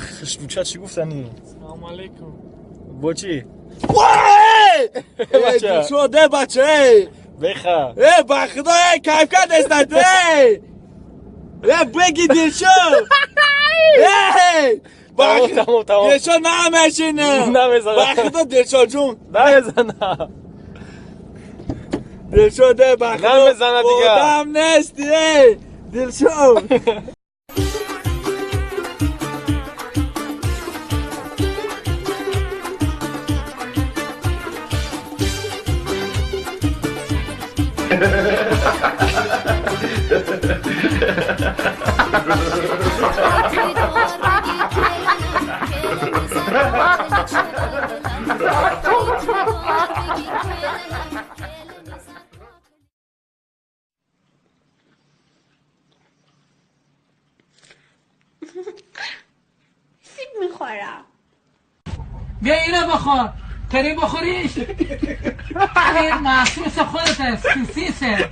خشبوچه چی گفتنی؟ سلام علیکم. با چی؟ وای شده بچه بخواه بخدا کفکت استده بگی دیشو تمام دیشو نمشینه نمیزنم بخدا دیشو جون نمیزنم دیشو ده بخدا نمیزنه دیگه بودم نستی دیشو سیب میخورم. بیا اینو بخور. تری بخوریش. این محسوس خودت است. سیسه